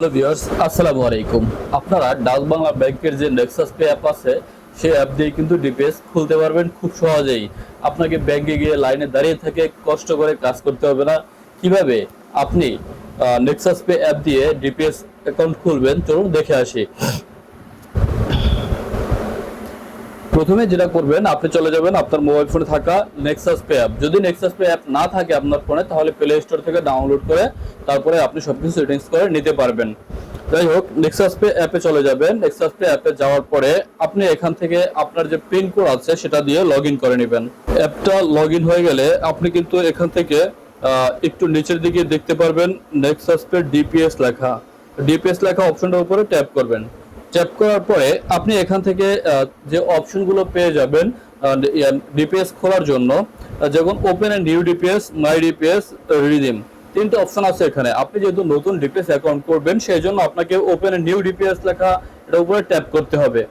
Hello viewers, আসসালামু আলাইকুম। আপনারা ডাক বাংলা ব্যাংকের যে নেক্সাস পে অ্যাপ আছে সেই অ্যাপ দিয়ে কিন্তু ডিপিএস খুলতে পারবেন খুব সহজেই। আপনাকে ব্যাংকে গিয়ে লাইনে দাঁড়িয়ে থেকে কষ্ট করে কাজ করতে হবে না। কিভাবে আপনি নেক্সাস পে অ্যাপ দিয়ে ডিপিএস অ্যাকাউন্ট খুলবেন চলুন দেখে আসি। প্রথমে যেটা করবেন, আপনি চলে যাবেন আপনার মোবাইল ফোনে থাকা নেক্সাস পে অ্যাপ। যদি নেক্সাস পে অ্যাপ না থাকে আপনার ফোনে, তাহলে প্লে স্টোর থেকে ডাউনলোড করে তারপরে আপনি সবকিছু সেটিংস করে নিতে পারবেন। যাই হোক, নেক্সাস পে অ্যাপে চলে যাবেন। নেক্সাস পে অ্যাপে যাওয়ার পরে আপনি এখান থেকে আপনার যে পিন কোড আছে সেটা দিয়ে লগ ইন করে নেবেন। অ্যাপটা লগ ইন হয়ে গেলে আপনি কিন্তু এখান থেকে একটু নিচের দিকে দেখতে পারবেন নেক্সাস পে ডিপিএস লেখা। ডিপিএস লেখা অপশনটার উপরে ট্যাপ করবেন। ট্যাপ করার পরে আপনি এখান থেকে যে অপশনগুলো পেয়ে যাবেন ডিপিএস খোলার জন্য, যেমন open and new DPS, my DPS, redeem, তিনটে অপশন আছে এখানে। আপনি যেহেতু নতুন ডিপিএস অ্যাকাউন্ট করবেন সেই জন্য আপনাকে ওপেন এন্ড নিউ ডিপিএস লেখা এটার উপরে ট্যাপ করতে হবে।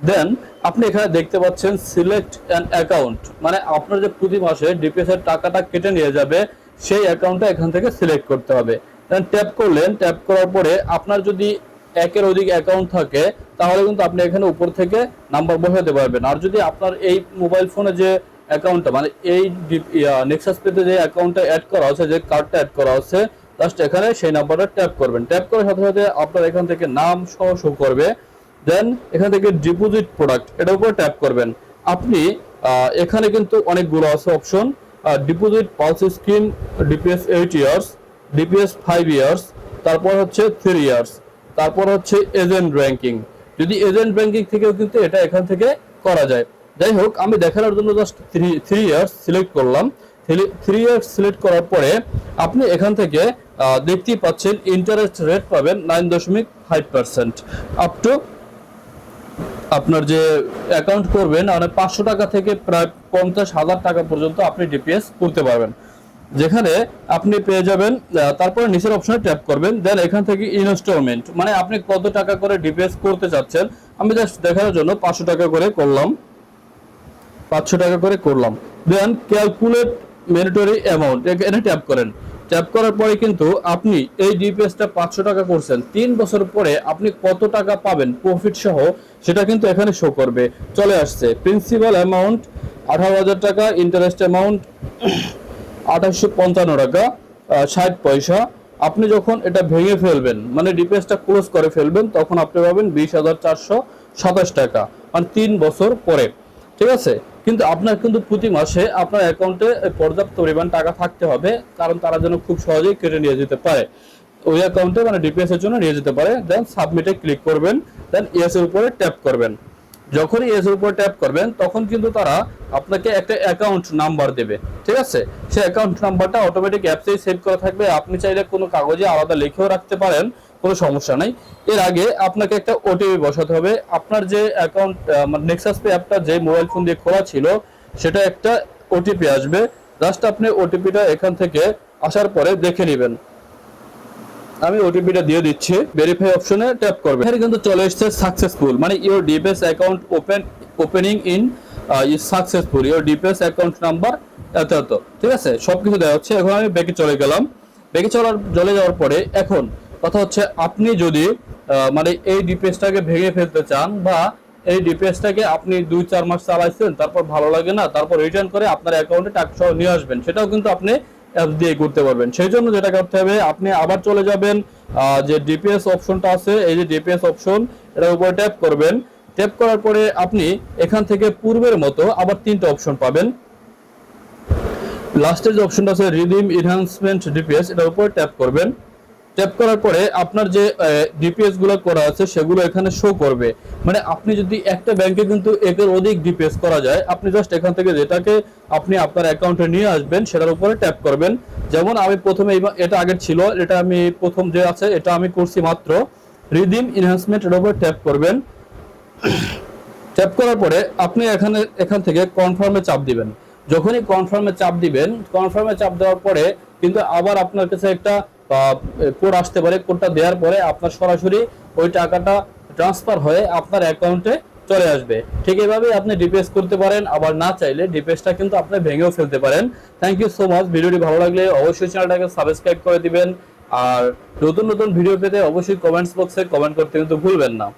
দেন আপনি এখানে দেখতে পাচ্ছেন সিলেক্ট অ্যান অ্যাকাউন্ট, মানে আপনার যে প্রতি মাসে ডিপিএস এর টাকাটা কেটে নিয়ে যাবে সেই অ্যাকাউন্টটা এখান থেকে সিলেক্ট করতে হবে। দেন ট্যাপ করলেন। ট্যাপ করার পরে আপনার যদি একের অধিক অ্যাকাউন্ট থাকে তাহলে কিন্তু আপনি এখানে উপর থেকে নাম্বার বসাতে পারবেন। আর যদি আপনার এই মোবাইল ফোনে যে অ্যাকাউন্টটা, মানে এই নেক্সাস পেতে যে অ্যাকাউন্টটা অ্যাড করা আছে, যে কার্ডটা অ্যাড করা আছে, জাস্ট এখানে সেই নাম্বারটা ট্যাপ করবেন। ট্যাপ করার সাথে সাথে আপনার এখান থেকে নাম সহ শো করবে। দেন এখান থেকে ডিপোজিট প্রোডাক্ট এটার উপর ট্যাপ করবেন। আপনি এখানে কিন্তু অনেকগুলো আছে option. Deposit pulse scheme, DPS 8 years, DPS 5 years, তারপর হচ্ছে 3 ইয়ার্স, তারপর হচ্ছে এজেন্ট ব্যাংকিং। যদি এজেন্ট ব্যাংকিং থেকেও কিন্তু এটা এখান থেকে করা যায়। যাই হোক, আমি দেখানোর জন্য জাস্ট 3 ইয়ার্স সিলেক্ট করলাম। 3 ইয়ার্স সিলেক্ট করার পরে আপনি এখান থেকে দেখতেই পাচ্ছেন ইন্টারেস্ট রেট পাবেন 9.5%। আপ টু আপনার যে অ্যাকাউন্ট করবেন মানে 500 টাকা থেকে প্রায় 50,000 টাকা পর্যন্ত আপনি ডিপিএস করতে পারবেন, যেখানে আপনি পেয়ে যাবেন। তারপরে নিচের অপশনে ট্যাপ করবেন। দেন এখান থেকে ইনস্টলমেন্ট, মানে আপনি কত টাকা করে ডিপিএস করতে চাচ্ছেন। আমি জাস্ট দেখানোর জন্য 500 টাকা করে করলাম। 500 টাকা করে করলাম। দেন ক্যালকুলেট ম্যান্ডেটরি অ্যামাউন্ট, এখানে ট্যাপ করেন। ট্যাপ করার পরে কিন্তু আপনি এই ডিপিএসটা 500 টাকা করছেন, 3 বছর পরে আপনি কত টাকা পাবেন প্রফিট সহ সেটা কিন্তু এখানে শো করবে। চলে আসছে প্রিন্সিপাল অ্যামাউন্ট 18,000 টাকা, ইন্টারেস্ট অ্যামাউন্ট 2855 টাকা 60 পয়সা। আপনি যখন এটা ভেঙে ফেলবেন, মানে ডিপিএসটা ক্লোজ করে ফেলবেন, তখন আপনি পাবেন 20,427 টাকা, মানে 3 বছর পরে। ঠিক আছে, কিন্তু আপনার কিন্তু প্রতি মাসে আপনার অ্যাকাউন্টে পর্যাপ্ত পরিমাণ টাকা থাকতে হবে, কারণ তারা যেন খুব সহজেই কেটে নিয়ে যেতে পারে ওই অ্যাকাউন্টে, মানে ডিপিএস এর জন্য নিয়ে যেতে পারে। দেন সাবমিটে ক্লিক করবেন। দেন ইয়েস এর উপরে ট্যাপ করবেন। যখনই ইয়েস এর উপরে ট্যাপ করবেন তখন কিন্তু তারা আপনাকে একটা অ্যাকাউন্ট নাম্বার দেবে। ঠিক আছে, সেই অ্যাকাউন্ট নাম্বারটা অটোমেটিক অ্যাপসেই সেভ করা থাকবে। আপনি চাইলে কোনো কাগজে আলাদা লিখেও রাখতে পারেন, কোনো সমস্যা নাই। এর আগে আপনাকে একটা ওটিপি বসাতে হবে। আপনার যে অ্যাকাউন্ট নেক্সাস পে অ্যাপটা যে মোবাইল ফোন দিয়ে খোলা ছিল সেটা একটা ওটিপি আসবে। জাস্ট আপনি ওটিপিটা এখান থেকে আসার পরে দেখে নেবেন। আমি ওটিপিটা দিয়ে দিচ্ছি। ভেরিফাই অপশনে ট্যাপ করবেন। এখানে কিন্তু চলে এসেছে সাকসেসফুল, মানে your DPS account opening in is successful, your DPS account number এত এত। ঠিক আছে, সবকিছু দেওয়া হচ্ছে। এখন আমি ব্যাকে চলে গেলাম। ব্যাকে চলে যাওয়ার পরে এখন কথা হচ্ছে, আপনি যদি মানে এই ডিপিএসটাকে ভেঙে ফেলতে চান, বা এই ডিপিএসটাকে আপনি 2-4 মাস চালাইছেন, তারপর ভালো লাগে না, তারপর রিটার্ন করে আপনার অ্যাকাউন্টে টাকা সহ নিয়ে আসবেন, সেটাও কিন্তু আপনি অ্যাপ দিয়ে করতে পারবেন। সেই জন্য যেটা করতে হবে, আপনি আবার চলে যাবেন যে ডিপিএস অপশনটা আছে, এই যে ডিপিএস অপশন, এটার উপরে ট্যাপ করবেন। ট্যাপ করার পরে আপনি এখান থেকে পূর্বের মতো আবার 3টা অপশন পাবেন। লাস্টের যে অপশনটা আছে রিডিম এনহান্সমেন্ট ডিপিএস, এটার উপরে ট্যাপ করবেন। ট্যাপ করার পরে আপনার যে ডিপিএস গুলো করা আছে সেগুলো এখানে শো করবে। মানে আপনি যদি একটা ব্যাংকে কিন্তু একের অধিক ডিপিএস করা যায়, আপনি জাস্ট এখান থেকে যেটাকে আপনি আপনার অ্যাকাউন্টে নিয়ে আসবেন সেটার উপরে ট্যাপ করবেন। যেমন আমি প্রথমে এটা আগের ছিল, এটা আমি প্রথম যে আছে এটা আমি করছি মাত্র। রিডিম এনহান্সমেন্ট এর উপরে ট্যাপ করবেন। ট্যাপ করার পরে আপনি এখান থেকে কনফার্মে চাপ দিবেন। যখনই কনফার্মে চাপ দিবেন, কনফার্মে চাপ দেওয়ার পরে কিন্তু আবার আপনার কাছে একটা কোড আসতে পারে। কোডটা দেওয়ার পরে আপনার সরাসরি ওই টাকাটা ট্রান্সফার হয়ে আপনার অ্যাকাউন্টে চলে আসবে। ঠিক এইভাবেই আপনি ডিপিএস করতে পারেন। আবার না চাইলে ডিপিএসটা কিন্তু আপনি ভেঙেও ফেলতে পারেন। Thank you so much. ভিডিওটি ভালো লাগলে অবশ্যই চ্যানেলটাকে সাবস্ক্রাইব করে দিবেন আর নতুন নতুন ভিডিও পেতে অবশ্যই কমেন্টস বক্সে কমেন্ট করতে কিন্তু ভুলবেন না।